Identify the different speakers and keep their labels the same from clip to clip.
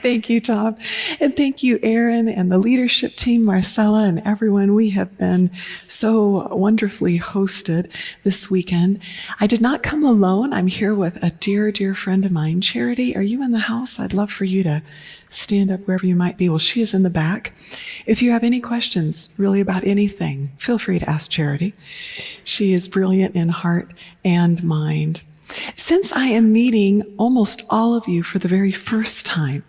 Speaker 1: Thank you, Tom. And thank you, Aaron, and the leadership team, Marcella, and everyone. We have been so wonderfully hosted this weekend. I did not come alone. I'm here with a dear, dear friend of mine. Charity, are you in the house? I'd love for you to stand up wherever you might be. Well, she is in the back. If you have any questions really about anything, feel free to ask Charity. She is brilliant in heart and mind. Since I am meeting almost all of you for the very first time,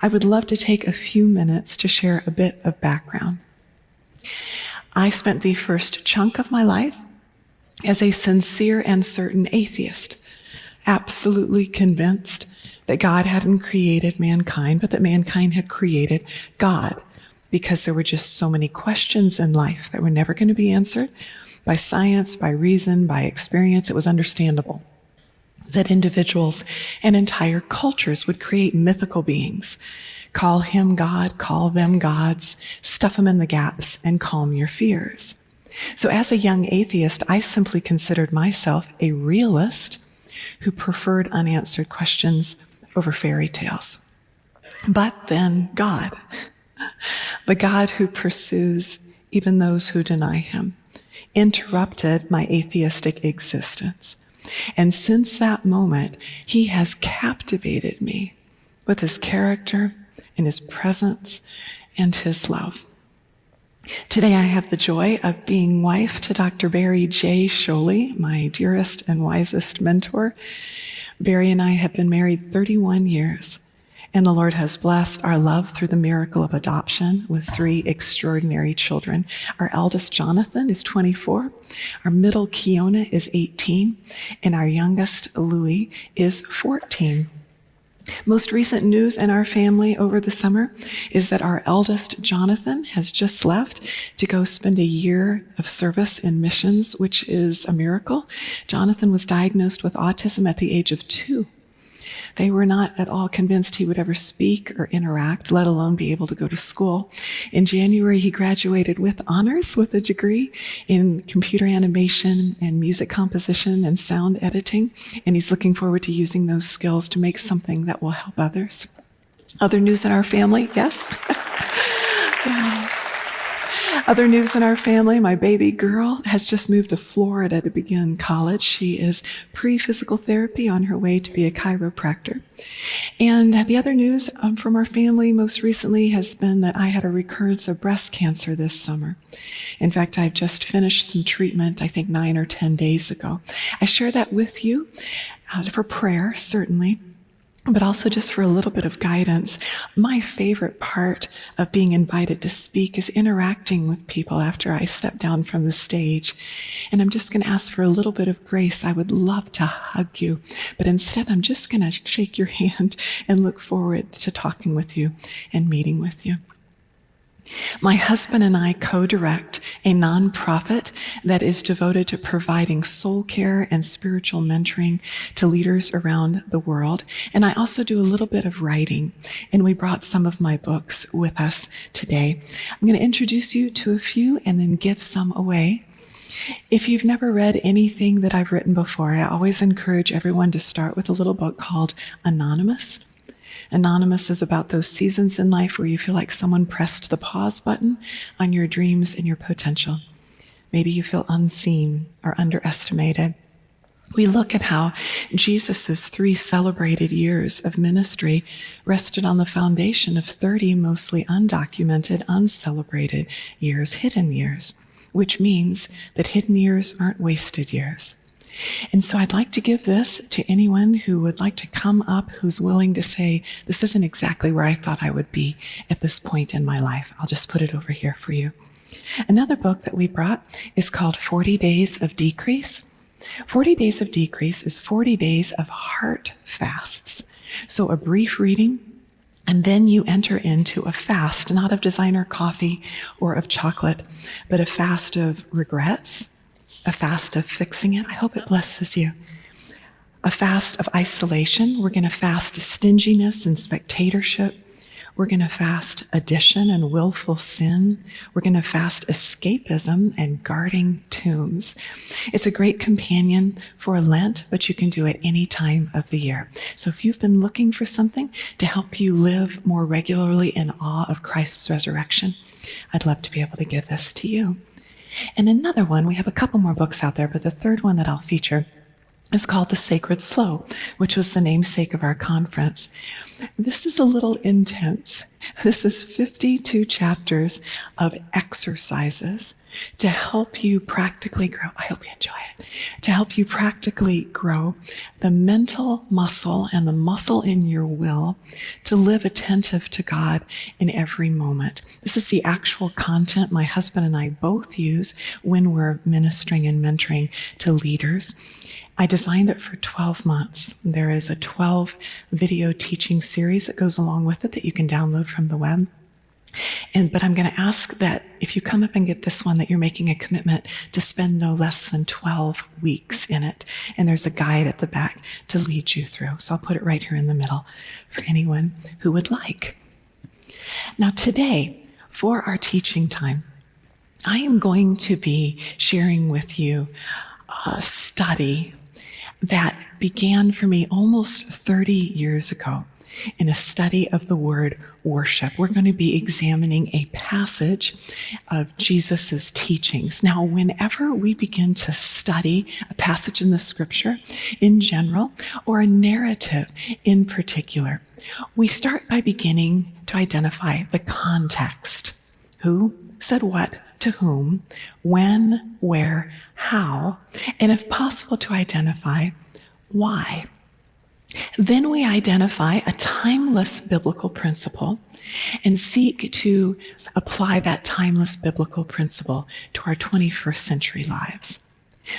Speaker 1: I would love to take a few minutes to share a bit of background. I spent the first chunk of my life as a sincere and certain atheist, absolutely convinced that God hadn't created mankind, but that mankind had created God, because there were just so many questions in life that were never going to be answered by science, by reason, by experience. It was understandable that individuals and entire cultures would create mythical beings, call him God, call them gods, stuff them in the gaps, and calm your fears. So as a young atheist, I simply considered myself a realist who preferred unanswered questions over fairy tales. But then God, the God who pursues even those who deny him, interrupted my atheistic existence. And since that moment, he has captivated me with his character and his presence and his love. Today, I have the joy of being wife to Dr. Barry J. Sholey, my dearest and wisest mentor. Barry and I have been married 31 years, and the Lord has blessed our love through the miracle of adoption with 3 extraordinary children. Our eldest, Jonathan, is 24. Our middle, Kiona, is 18. And our youngest, Louis, is 14. Most recent news in our family over the summer is that our eldest, Jonathan, has just left to go spend a year of service in missions, which is a miracle. Jonathan was diagnosed with autism at the age of 2. They were not at all convinced he would ever speak or interact, let alone be able to go to school. In January, he graduated with honors with a degree in computer animation and music composition and sound editing, and he's looking forward to using those skills to make something that will help others. Other news in our family, yes? Other news in our family, my baby girl has just moved to Florida to begin college. She is pre-physical therapy on her way to be a chiropractor. And the other news from our family most recently has been that I had a recurrence of breast cancer this summer. In fact, I've just finished some treatment, I think 9 or 10 days ago. I share that with you for prayer, certainly, but also just for a little bit of guidance. My favorite part of being invited to speak is interacting with people after I step down from the stage. And I'm just going to ask for a little bit of grace. I would love to hug you, but instead I'm just going to shake your hand and look forward to talking with you and meeting with you. My husband and I co-direct a nonprofit that is devoted to providing soul care and spiritual mentoring to leaders around the world. And I also do a little bit of writing, and we brought some of my books with us today. I'm going to introduce you to a few and then give some away. If you've never read anything that I've written before, I always encourage everyone to start with a little book called Anonymous. Anonymous is about those seasons in life where you feel like someone pressed the pause button on your dreams and your potential. Maybe you feel unseen or underestimated. We look at how Jesus' 3 celebrated years of ministry rested on the foundation of 30 mostly undocumented, uncelebrated years, hidden years, which means that hidden years aren't wasted years. And so I'd like to give this to anyone who would like to come up, who's willing to say, this isn't exactly where I thought I would be at this point in my life. I'll just put it over here for you. Another book that we brought is called 40 Days of Decrease. 40 Days of Decrease is 40 days of heart fasts. So a brief reading, and then you enter into a fast, not of designer coffee or of chocolate, but a fast of regrets, a fast of fixing it. I hope it blesses you. A fast of isolation. We're going to fast stinginess and spectatorship. We're going to fast addition and willful sin. We're going to fast escapism and guarding tombs. It's a great companion for Lent, but you can do it any time of the year. So if you've been looking for something to help you live more regularly in awe of Christ's resurrection, I'd love to be able to give this to you. And another one, we have a couple more books out there, but the third one that I'll feature is called The Sacred Slow, which was the namesake of our conference. This is a little intense. This is 52 chapters of exercises to help you practically grow. I hope you enjoy it. To help you practically grow the mental muscle and the muscle in your will to live attentive to God in every moment. This is the actual content my husband and I both use when we're ministering and mentoring to leaders. I designed it for 12 months. There is a 12 video teaching series that goes along with it that you can download from the web. But I'm going to ask that if you come up and get this one, that you're making a commitment to spend no less than 12 weeks in it. And there's a guide at the back to lead you through. So I'll put it right here in the middle for anyone who would like. Now today, for our teaching time, I am going to be sharing with you a study that began for me almost 30 years ago in a study of the word worship. We're going to be examining a passage of Jesus's teachings. Now, whenever we begin to study a passage in the scripture in general, or a narrative in particular, we start by beginning to identify the context. Who said what to whom, when, where, how, and if possible to identify why. Then we identify a timeless biblical principle and seek to apply that timeless biblical principle to our 21st century lives.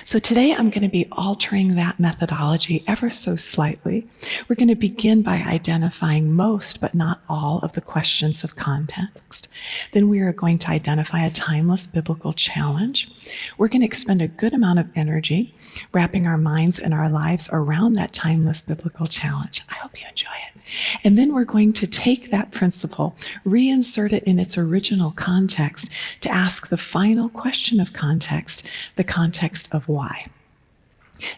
Speaker 1: So today I'm going to be altering that methodology ever so slightly. We're going to begin by identifying most, but not all, of the questions of context. Then we are going to identify a timeless biblical challenge. We're going to expend a good amount of energy wrapping our minds and our lives around that timeless biblical challenge. I hope you enjoy it. And then we're going to take that principle, reinsert it in its original context to ask the final question of context, the context of why.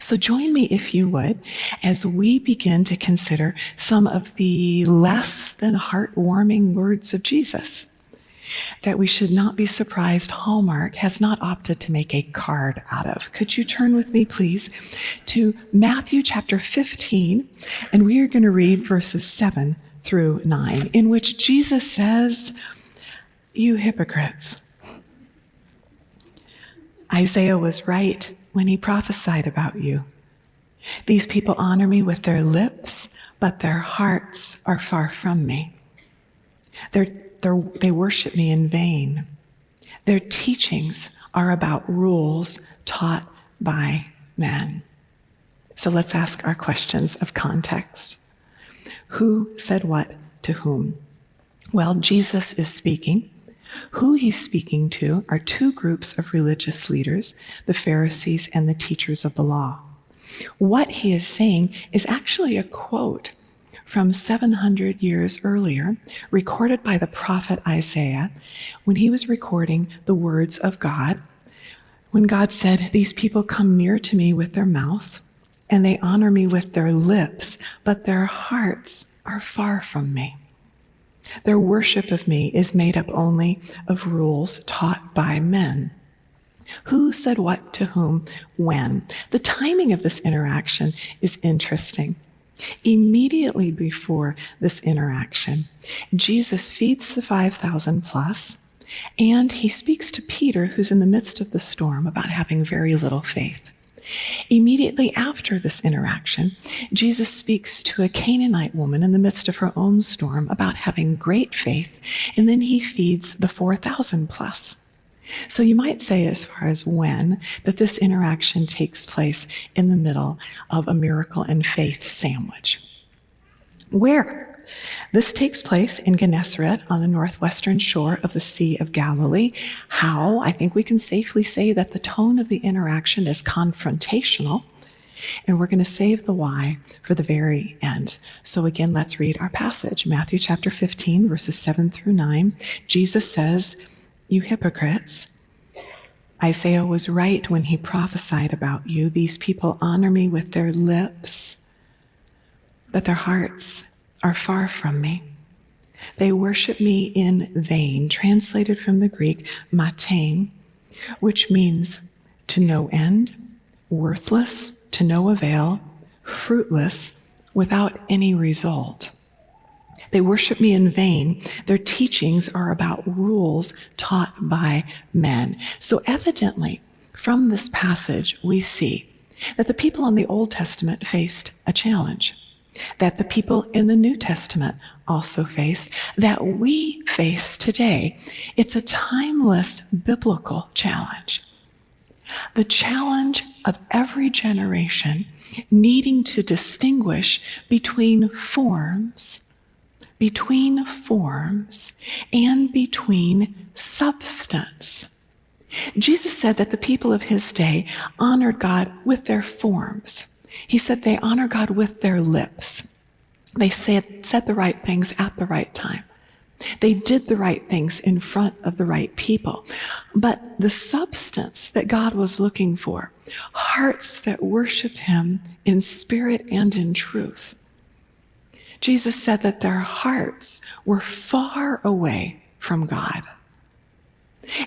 Speaker 1: So join me, if you would, as we begin to consider some of the less than heartwarming words of Jesus that we should not be surprised Hallmark has not opted to make a card out of. Could you turn with me, please, to Matthew chapter 15, and we are going to read verses 7 through 9, in which Jesus says, "You hypocrites, Isaiah was right when he prophesied about you. These people honor me with their lips, but their hearts are far from me. They worship me in vain. Their teachings are about rules taught by men." So let's ask our questions of context. Who said what to whom? Well, Jesus is speaking. Who he's speaking to are two groups of religious leaders, the Pharisees and the teachers of the law. What he is saying is actually a quote from 700 years earlier, recorded by the prophet Isaiah when he was recording the words of God, when God said, "These people come near to me with their mouth, and they honor me with their lips, but their hearts are far from me. Their worship of me is made up only of rules taught by men." Who said what to whom, when? The timing of this interaction is interesting. Immediately before this interaction, Jesus feeds the 5,000 plus, and he speaks to Peter, who's in the midst of the storm, about having very little faith. Immediately after this interaction, Jesus speaks to a Canaanite woman in the midst of her own storm about having great faith, and then he feeds the 4,000 plus. So you might say, as far as when, that this interaction takes place in the middle of a miracle and faith sandwich. Where? This takes place in Gennesaret on the northwestern shore of the Sea of Galilee. How? I think we can safely say that the tone of the interaction is confrontational. And we're going to save the why for the very end. So again, let's read our passage. Matthew chapter 15, verses 7 through 9. Jesus says, "You hypocrites, Isaiah was right when he prophesied about you. These people honor me with their lips, but their hearts are far from me. They worship me in vain," translated from the Greek, matein, which means to no end, worthless, to no avail, fruitless, without any result. They worship me in vain. Their teachings are about rules taught by men. So evidently, from this passage, we see that the people in the Old Testament faced a challenge, that the people in the New Testament also faced, that we face today. It's a timeless biblical challenge. The challenge of every generation needing to distinguish between forms and between substance. Jesus said that the people of his day honored God with their forms. He said they honor God with their lips. They said the right things at the right time. They did the right things in front of the right people. But the substance that God was looking for, hearts that worship him in spirit and in truth. Jesus said that their hearts were far away from God.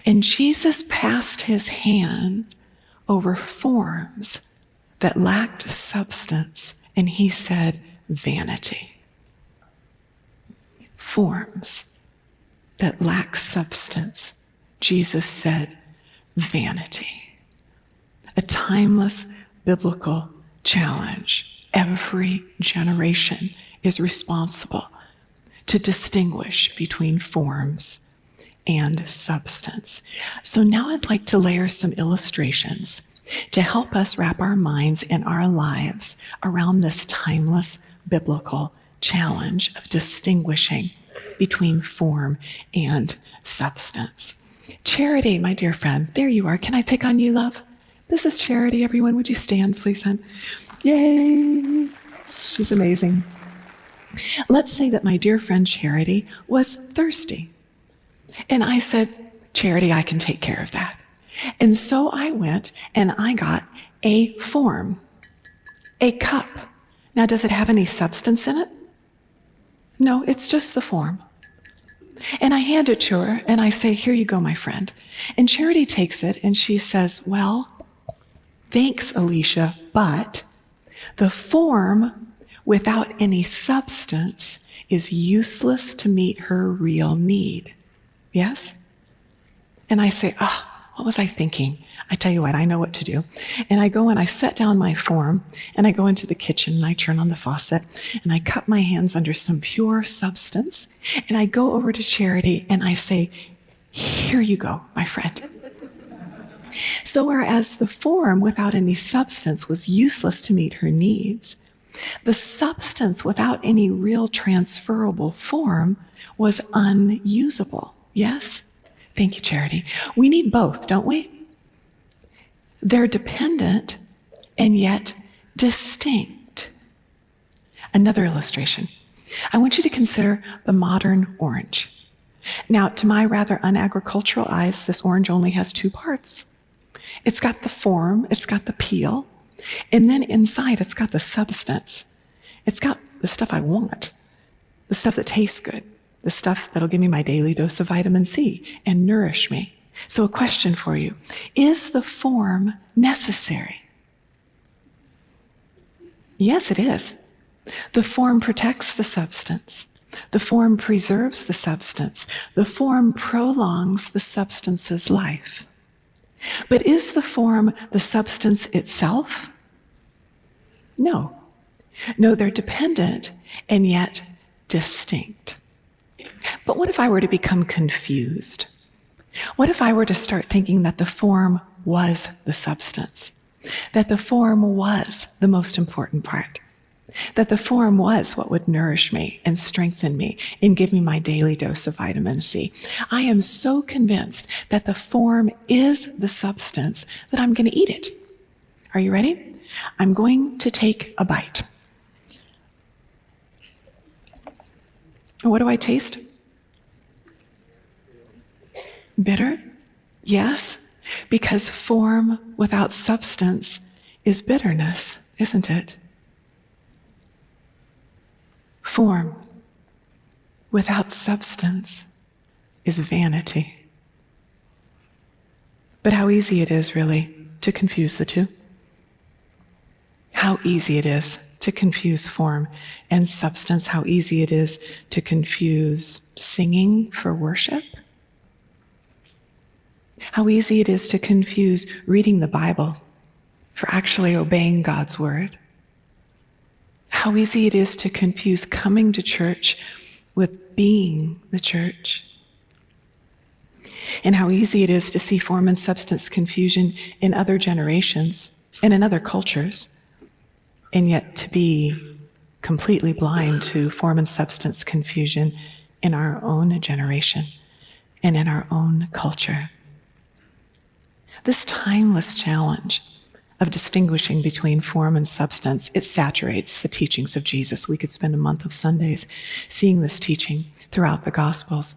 Speaker 1: And Jesus passed his hand over forms that lacked substance, and he said, vanity. Forms that lack substance, Jesus said, vanity. A timeless biblical challenge. Every generation is responsible to distinguish between forms and substance. So now I'd like to layer some illustrations to help us wrap our minds and our lives around this timeless biblical challenge of distinguishing between form and substance. Charity, my dear friend, there you are. Can I pick on you, love? This is Charity, everyone. Would you stand, please, hon? Yay! She's amazing. Let's say that my dear friend Charity was thirsty. And I said, Charity, I can take care of that. And so I went and I got a form, a cup. Now, does it have any substance in it? No, it's just the form. And I hand it to her and I say, here you go, my friend. And Charity takes it and she says, well, thanks, Alicia, but the form without any substance is useless to meet her real need. Yes? And I say, what was I thinking? I tell you what, I know what to do. And I go and I set down my form and I go into the kitchen and I turn on the faucet and I cup my hands under some pure substance and I go over to Charity and I say, here you go, my friend. So whereas the form without any substance was useless to meet her needs, the substance without any real transferable form was unusable. Yes? Thank you, Charity. We need both, don't we? They're dependent and yet distinct. Another illustration. I want you to consider the modern orange. Now, to my rather unagricultural eyes, this orange only has two parts. It's got the form, it's got the peel, and then inside it's got the substance. It's got the stuff I want, the stuff that tastes good, the stuff that'll give me my daily dose of vitamin C and nourish me. So a question for you, is the form necessary? Yes, it is. The form protects the substance. The form preserves the substance. The form prolongs the substance's life. But is the form the substance itself? No. No, they're dependent and yet distinct. But what if I were to become confused? What if I were to start thinking that the form was the substance? That the form was the most important part? That the form was what would nourish me and strengthen me and give me my daily dose of vitamin C? I am so convinced that the form is the substance that I'm going to eat it. Are you ready? I'm going to take a bite. What do I taste? Bitter? Yes, because form without substance is bitterness, isn't it? Form without substance is vanity. But how easy it is, really, to confuse the two. How easy it is to confuse form and substance. How easy it is to confuse singing for worship. How easy it is to confuse reading the Bible for actually obeying God's word. How easy it is to confuse coming to church with being the church. And how easy it is to see form and substance confusion in other generations and in other cultures, and yet to be completely blind to form and substance confusion in our own generation and in our own culture. This timeless challenge of distinguishing between form and substance, it saturates the teachings of Jesus. We could spend a month of Sundays seeing this teaching throughout the Gospels.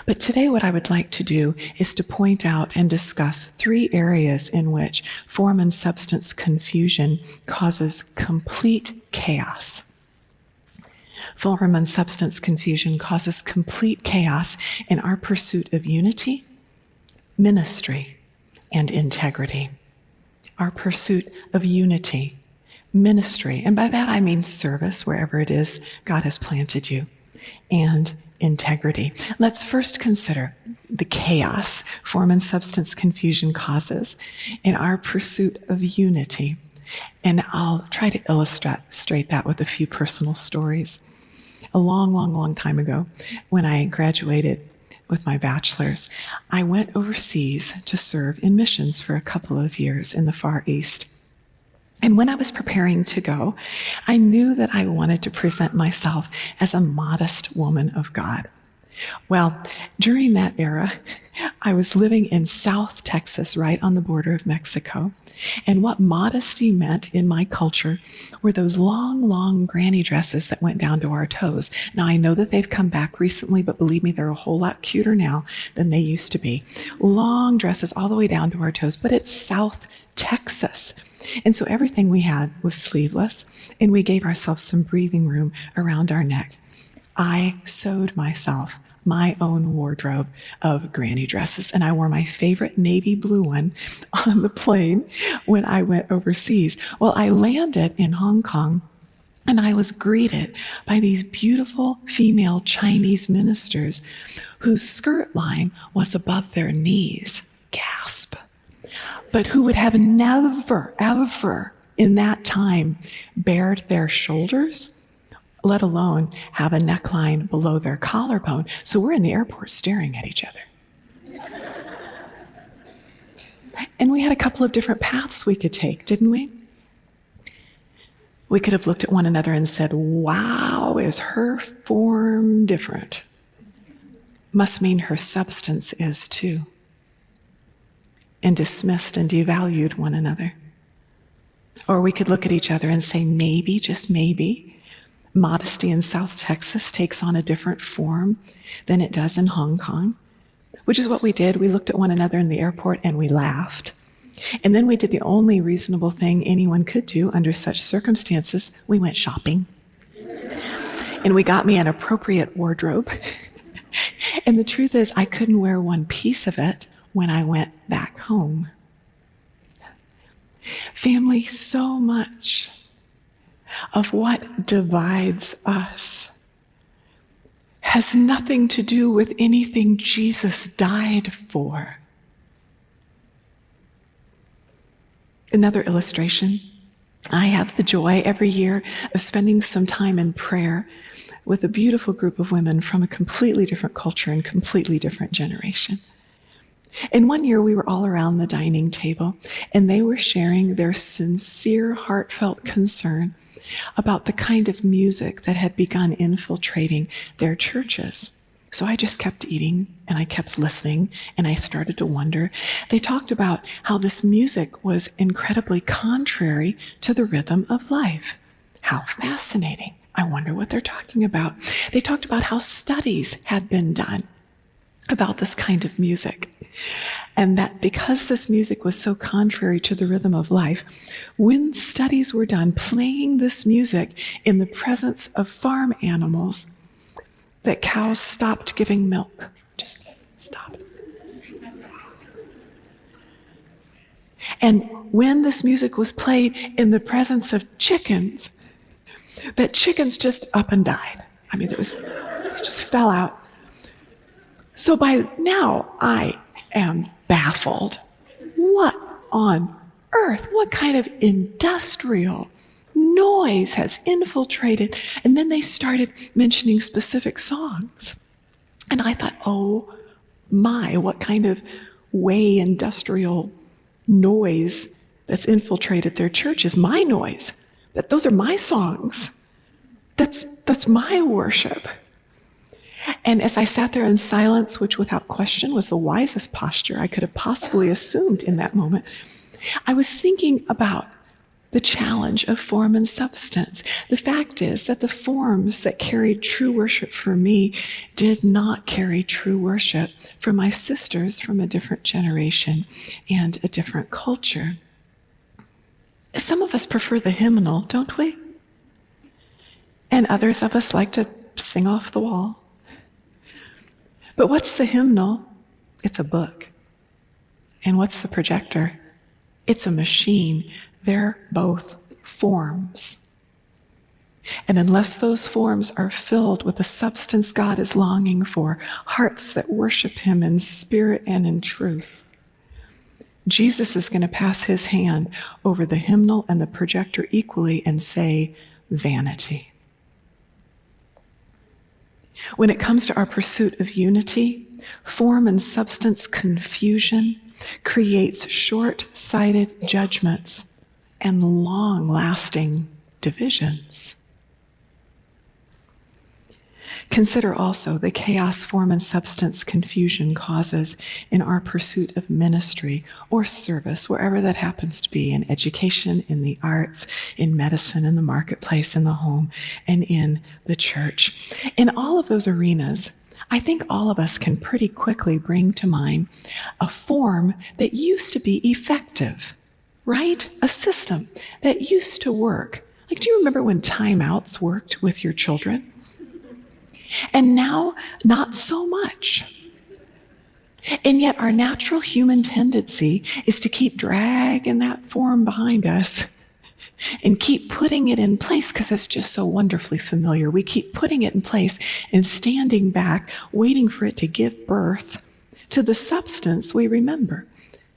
Speaker 1: But today what I would like to do is to point out and discuss 3 areas in which form and substance confusion causes complete chaos. Form and substance confusion causes complete chaos in our pursuit of unity, ministry, and integrity. Our pursuit of unity, ministry, and by that I mean service, wherever it is God has planted you, and integrity. Let's first consider the chaos form and substance confusion causes in our pursuit of unity. And I'll try to illustrate that with a few personal stories. A long time ago, when I graduated with my bachelor's, I went overseas to serve in missions for a couple of years in the Far East. And when I was preparing to go, I knew that I wanted to present myself as a modest woman of God. Well, during that era, I was living in South Texas, right on the border of Mexico. And what modesty meant in my culture were those long granny dresses that went down to our toes. Now, I know that they've come back recently, but believe me, they're a whole lot cuter now than they used to be. Long dresses all the way down to our toes, but it's South Texas. And so everything we had was sleeveless, and we gave ourselves some breathing room around our neck. I sewed myself my own wardrobe of granny dresses, and I wore my favorite navy blue one on the plane when I went overseas. Well, I landed in Hong Kong, and I was greeted by these beautiful female Chinese ministers whose skirt line was above their knees. Gasp. But who would have never, ever in that time bared their shoulders, let alone have a neckline below their collarbone. So we're in the airport staring at each other. And we had a couple of different paths we could take, didn't we? We could have looked at one another and said, wow, is her form different? Must mean her substance is too. And dismissed and devalued one another. Or we could look at each other and say, maybe, just maybe, modesty in South Texas takes on a different form than it does in Hong Kong, which is what we did. We looked at one another in the airport and we laughed. And then we did the only reasonable thing anyone could do under such circumstances. We went shopping. And we got me an appropriate wardrobe. And the truth is, I couldn't wear one piece of it when I went back home. Family, so much of what divides us has nothing to do with anything Jesus died for. Another illustration. I have the joy every year of spending some time in prayer with a beautiful group of women from a completely different culture and completely different generation. And one year we were all around the dining table, and they were sharing their sincere, heartfelt concern about the kind of music that had begun infiltrating their churches. So I just kept eating and I kept listening and I started to wonder. They talked about how this music was incredibly contrary to the rhythm of life. How fascinating. I wonder what they're talking about. They talked about how studies had been done about this kind of music. And that because this music was so contrary to the rhythm of life, when studies were done playing this music in the presence of farm animals, that cows stopped giving milk. Just stopped. And when this music was played in the presence of chickens, that chickens just up and died. I mean, it just fell out. So by now, I am baffled. What on earth? What kind of industrial noise has infiltrated? And then they started mentioning specific songs. And I thought, oh my, what kind of way industrial noise that's infiltrated their church is my noise. Those are my songs. That's my worship. And as I sat there in silence, which without question was the wisest posture I could have possibly assumed in that moment, I was thinking about the challenge of form and substance. The fact is that the forms that carried true worship for me did not carry true worship for my sisters from a different generation and a different culture. Some of us prefer the hymnal, don't we? And others of us like to sing off the wall. But what's the hymnal? It's a book. And what's the projector? It's a machine. They're both forms. And unless those forms are filled with the substance God is longing for, hearts that worship him in spirit and in truth, Jesus is going to pass his hand over the hymnal and the projector equally and say, vanity. When it comes to our pursuit of unity, form and substance confusion creates short-sighted judgments and long-lasting divisions. Consider also the chaos form and substance confusion causes in our pursuit of ministry or service, wherever that happens to be, in education, in the arts, in medicine, in the marketplace, in the home, and in the church. In all of those arenas, I think all of us can pretty quickly bring to mind a form that used to be effective, right? A system that used to work. Like, do you remember when timeouts worked with your children? And now, not so much. And yet our natural human tendency is to keep dragging that form behind us and keep putting it in place because it's just so wonderfully familiar. We keep putting it in place and standing back, waiting for it to give birth to the substance we remember,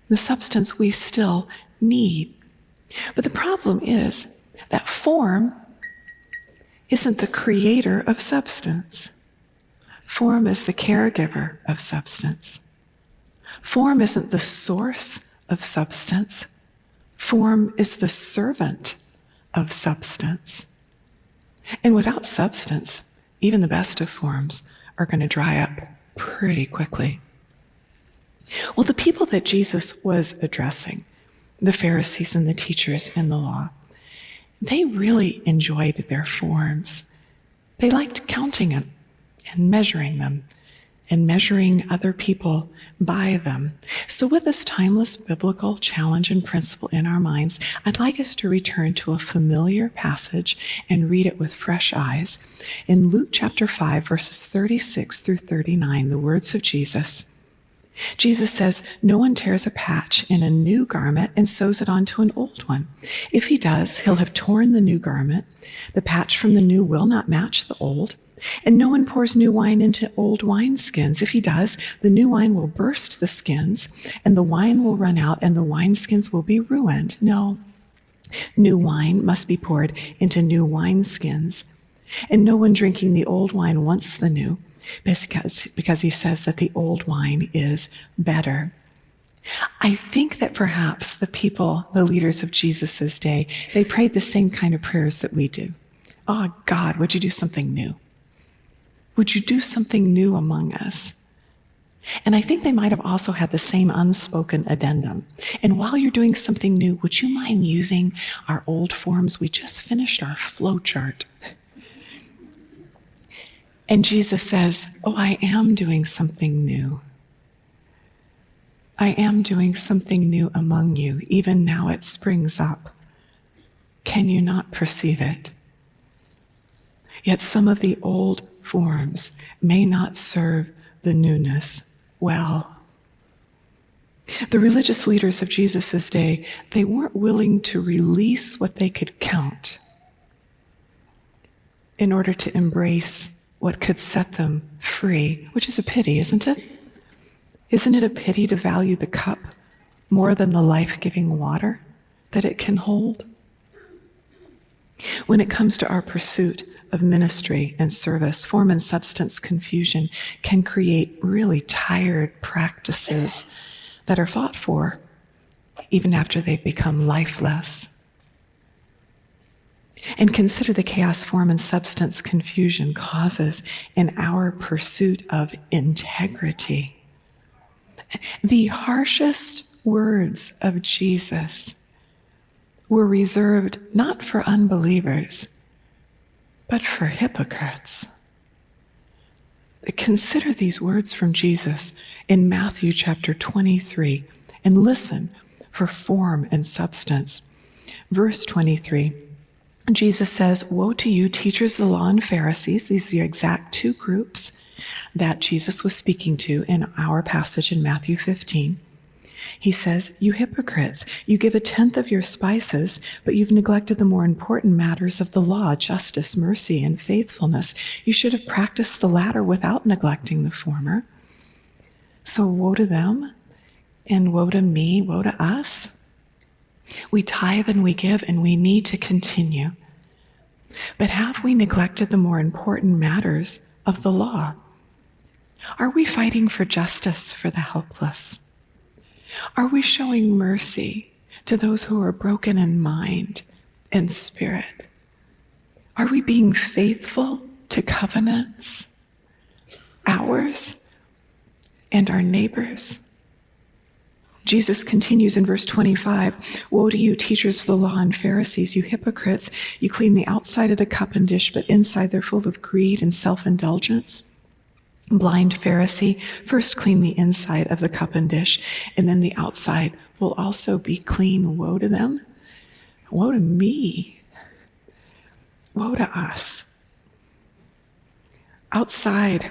Speaker 1: the substance we still need. But the problem is that form isn't the creator of substance. Form is the caregiver of substance. Form isn't the source of substance. Form is the servant of substance. And without substance, even the best of forms are going to dry up pretty quickly. Well, the people that Jesus was addressing, the Pharisees and the teachers in the law, they really enjoyed their forms. They liked counting them and measuring them and measuring other people by them. So with this timeless biblical challenge and principle in our minds, I'd like us to return to a familiar passage and read it with fresh eyes. In Luke chapter 5, verses 36 through 39, the words of Jesus. Jesus says, "No one tears a patch in a new garment and sews it onto an old one. If he does, he'll have torn the new garment. The patch from the new will not match the old. And no one pours new wine into old wineskins. If he does, the new wine will burst the skins, and the wine will run out, and the wineskins will be ruined. No, new wine must be poured into new wineskins. And no one drinking the old wine wants the new, because he says that the old wine is better." I think that perhaps the people, the leaders of Jesus' day, they prayed the same kind of prayers that we do. Oh, God, would you do something new? Would you do something new among us? And I think they might have also had the same unspoken addendum. And while you're doing something new, would you mind using our old forms? We just finished our flow chart. And Jesus says, oh, I am doing something new. I am doing something new among you. Even now it springs up. Can you not perceive it? Yet some of the old forms may not serve the newness well. The religious leaders of Jesus' day, they weren't willing to release what they could count in order to embrace what could set them free, which is a pity, isn't it? Isn't it a pity to value the cup more than the life-giving water that it can hold? When it comes to our pursuit of ministry and service, form and substance confusion can create really tired practices that are fought for even after they've become lifeless. And consider the chaos form and substance confusion causes in our pursuit of integrity. The harshest words of Jesus were reserved not for unbelievers, but for hypocrites. Consider these words from Jesus in Matthew chapter 23 and listen for form and substance. Verse 23, Jesus says, woe to you, teachers of the law and Pharisees. These are the exact two groups that Jesus was speaking to in our passage in Matthew 15. He says, you hypocrites, you give 1/10 of your spices, but you've neglected the more important matters of the law, justice, mercy, and faithfulness. You should have practiced the latter without neglecting the former. So woe to them, and woe to me, woe to us. We tithe and we give, and we need to continue. But have we neglected the more important matters of the law? Are we fighting for justice for the helpless? Are we showing mercy to those who are broken in mind and spirit? Are we being faithful to covenants, ours and our neighbors? Jesus continues in verse 25, woe to you, teachers of the law and Pharisees, you hypocrites! You clean the outside of the cup and dish, but inside they're full of greed and self-indulgence. Blind Pharisee, first clean the inside of the cup and dish, and then the outside will also be clean. Woe to them. Woe to me. Woe to us. Outside,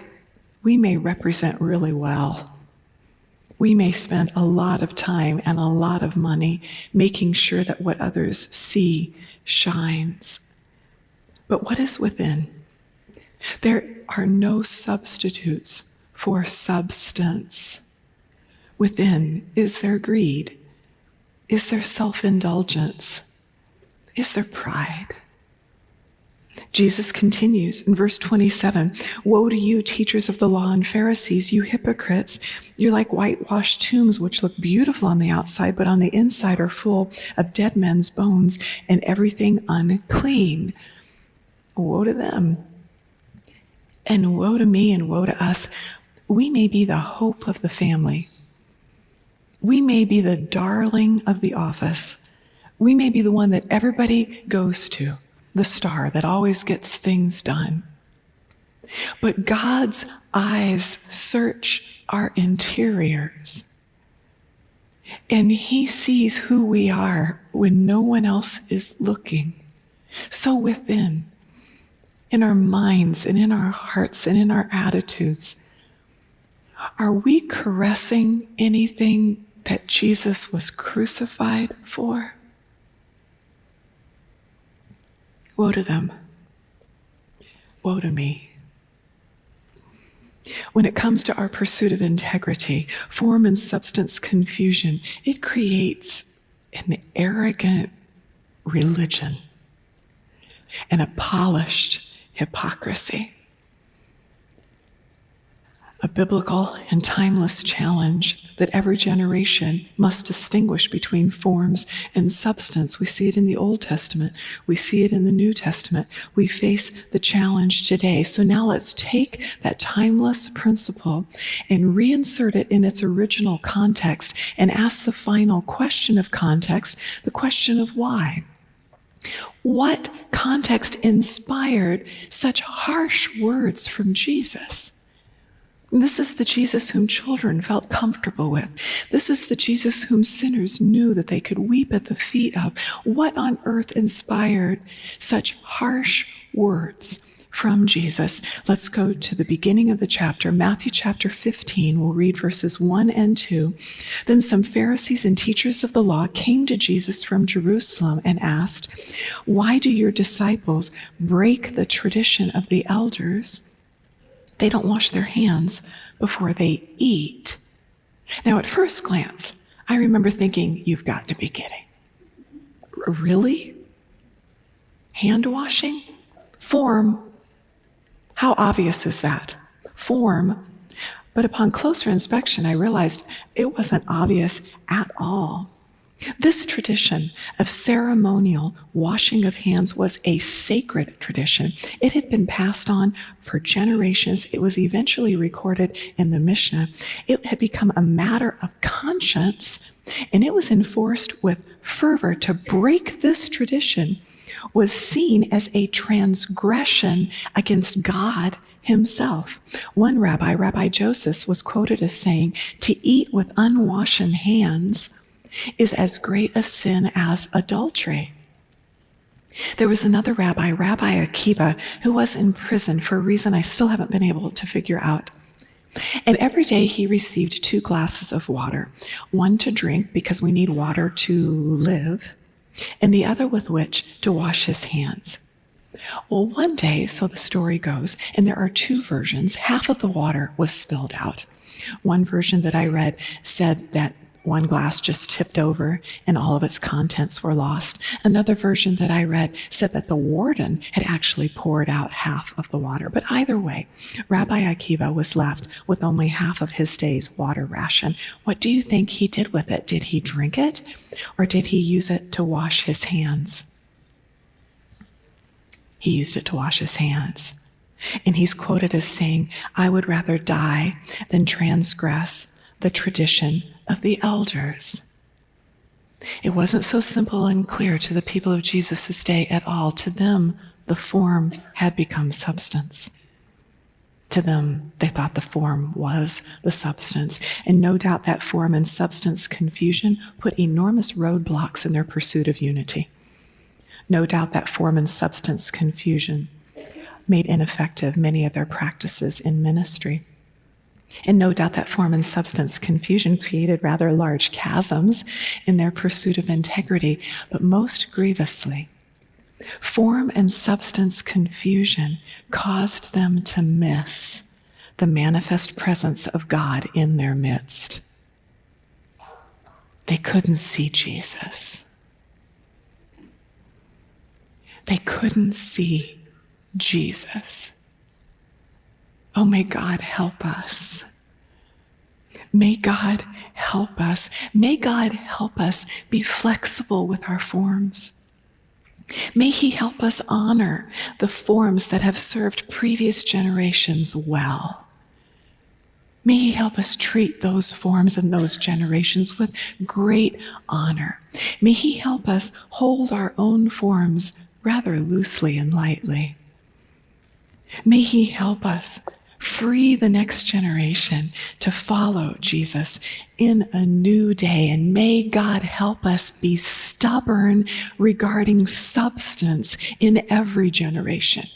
Speaker 1: we may represent really well. We may spend a lot of time and a lot of money making sure that what others see shines. But what is within? There are no substitutes for substance. Within is there greed? Is there self-indulgence? Is there pride? Jesus continues in verse 27, woe to you, teachers of the law and Pharisees, you hypocrites! You're like whitewashed tombs which look beautiful on the outside, but on the inside are full of dead men's bones and everything unclean. Woe to them. And woe to me and woe to us. We may be the hope of the family. We may be the darling of the office. We may be the one that everybody goes to, the star that always gets things done. But God's eyes search our interiors. And he sees who we are when no one else is looking. So within, in our minds and in our hearts and in our attitudes, are we caressing anything that Jesus was crucified for? Woe to them. Woe to me. When it comes to our pursuit of integrity, form and substance confusion, it creates an arrogant religion and a polished hypocrisy. a biblical and timeless challenge that every generation must distinguish between forms and substance. We see it in the Old Testament. We see it in the New Testament. We face the challenge today. So now let's take that timeless principle and reinsert it in its original context and ask the final question of context, the question of why. What context inspired such harsh words from Jesus? This is the Jesus whom children felt comfortable with. This is the Jesus whom sinners knew that they could weep at the feet of. What on earth inspired such harsh words from Jesus? Let's go to the beginning of the chapter, Matthew chapter 15. We'll read verses 1 and 2. Then some Pharisees and teachers of the law came to Jesus from Jerusalem and asked, "Why do your disciples break the tradition of the elders? They don't wash their hands before they eat." Now, at first glance, I remember thinking, you've got to be kidding. Really? Hand washing? Form? How obvious is that? Form. But upon closer inspection, I realized it wasn't obvious at all. This tradition of ceremonial washing of hands was a sacred tradition. It had been passed on for generations. It was eventually recorded in the Mishnah. It had become a matter of conscience, and it was enforced with fervor. To break this tradition was seen as a transgression against God himself. One rabbi, Rabbi Joseph, was quoted as saying, "To eat with unwashen hands is as great a sin as adultery." There was another rabbi, Rabbi Akiva, who was in prison for a reason I still haven't been able to figure out. And every day he received 2 glasses of water, one to drink because we need water to live, and the other with which to wash his hands. Well, one day, so the story goes, and there are 2 versions, half of the water was spilled out. One version that I read said that one glass just tipped over and all of its contents were lost. Another version that I read said that the warden had actually poured out half of the water. But either way, Rabbi Akiva was left with only half of his day's water ration. What do you think he did with it? Did he drink it, or did he use it to wash his hands? He used it to wash his hands. And he's quoted as saying, "I would rather die than transgress the tradition of the elders." It wasn't so simple and clear to the people of Jesus' day at all. To them, the form had become substance. To them, they thought the form was the substance. And no doubt that form and substance confusion put enormous roadblocks in their pursuit of unity. No doubt that form and substance confusion made ineffective many of their practices in ministry. And no doubt that form and substance confusion created rather large chasms in their pursuit of integrity, but most grievously, form and substance confusion caused them to miss the manifest presence of God in their midst. They couldn't see Jesus. They couldn't see Jesus. Oh, may God help us. May God help us. May God help us be flexible with our forms. May he help us honor the forms that have served previous generations well. May he help us treat those forms and those generations with great honor. May he help us hold our own forms rather loosely and lightly. May he help us free the next generation to follow Jesus in a new day. And may God help us be stubborn regarding substance in every generation.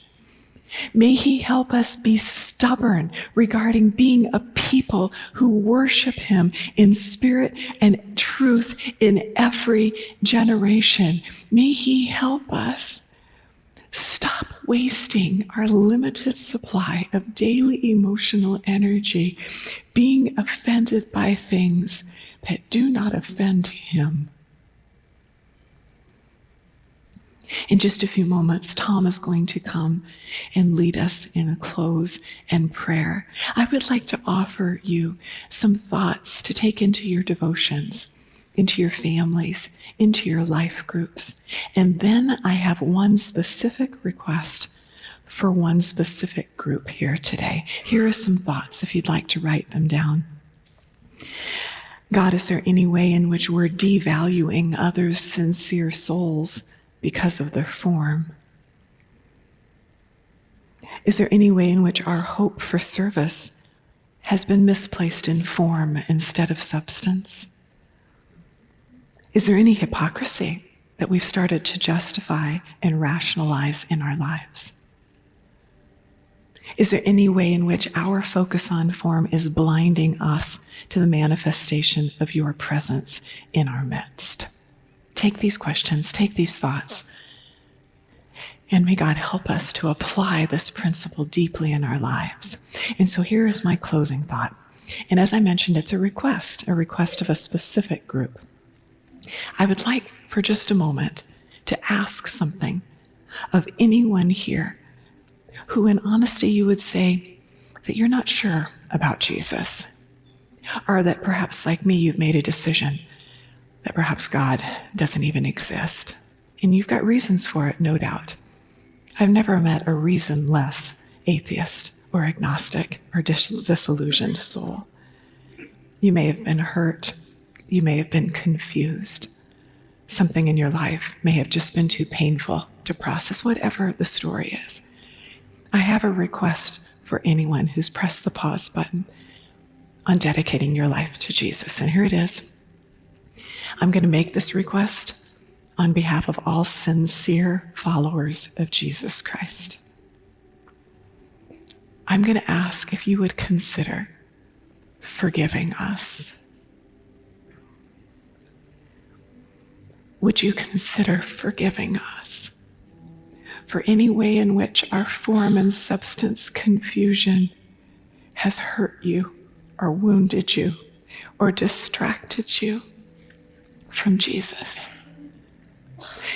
Speaker 1: May he help us be stubborn regarding being a people who worship him in spirit and truth in every generation. May he help us stop wasting our limited supply of daily emotional energy being offended by things that do not offend him. In just a few moments, Tom is going to come and lead us in a close and prayer. I would like to offer you some thoughts to take into your devotions, into your families, into your life groups. And then I have one specific request for one specific group here today. Here are some thoughts if you'd like to write them down. God, is there any way in which we're devaluing others' sincere souls because of their form? Is there any way in which our hope for service has been misplaced in form instead of substance? Is there any hypocrisy that we've started to justify and rationalize in our lives? Is there any way in which our focus on form is blinding us to the manifestation of your presence in our midst? Take these questions, take these thoughts, and may God help us to apply this principle deeply in our lives. And so here is my closing thought. And as I mentioned, it's a request of a specific group. I would like for just a moment to ask something of anyone here who in honesty you would say that you're not sure about Jesus, or that perhaps like me you've made a decision that perhaps God doesn't even exist. And you've got reasons for it, no doubt. I've never met a reasonless atheist or agnostic or disillusioned soul. You may have been hurt. You may have been confused. Something in your life may have just been too painful to process, whatever the story is. I have a request for anyone who's pressed the pause button on dedicating your life to Jesus. And here it is. I'm going to make this request on behalf of all sincere followers of Jesus Christ. I'm going to ask if you would consider forgiving us. Would you consider forgiving us for any way in which our form and substance confusion has hurt you or wounded you or distracted you from Jesus?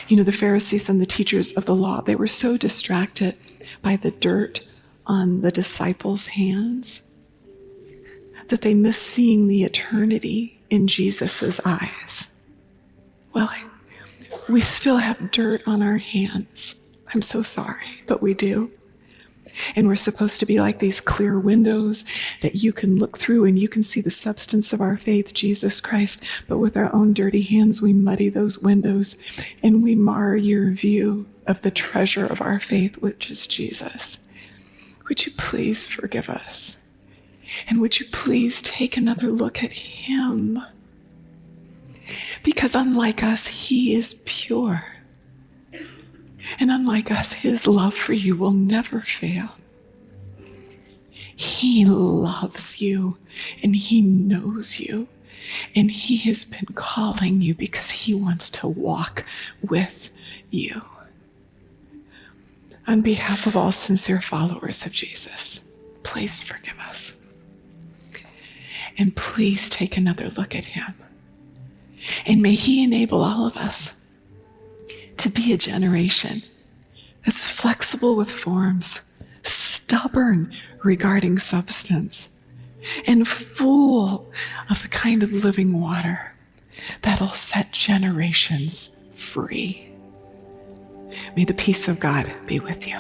Speaker 1: You know, the Pharisees and the teachers of the law, they were so distracted by the dirt on the disciples' hands that they missed seeing the eternity in Jesus' eyes. Well, we still have dirt on our hands. I'm so sorry, but we do. And we're supposed to be like these clear windows that you can look through and you can see the substance of our faith, Jesus Christ. But with our own dirty hands, we muddy those windows and we mar your view of the treasure of our faith, which is Jesus. Would you please forgive us? And would you please take another look at him? Because unlike us, he is pure. And unlike us, his love for you will never fail. He loves you and he knows you. And he has been calling you because he wants to walk with you. On behalf of all sincere followers of Jesus, please forgive us. And please take another look at him. And may he enable all of us to be a generation that's flexible with forms, stubborn regarding substance, and full of the kind of living water that'll set generations free. May the peace of God be with you.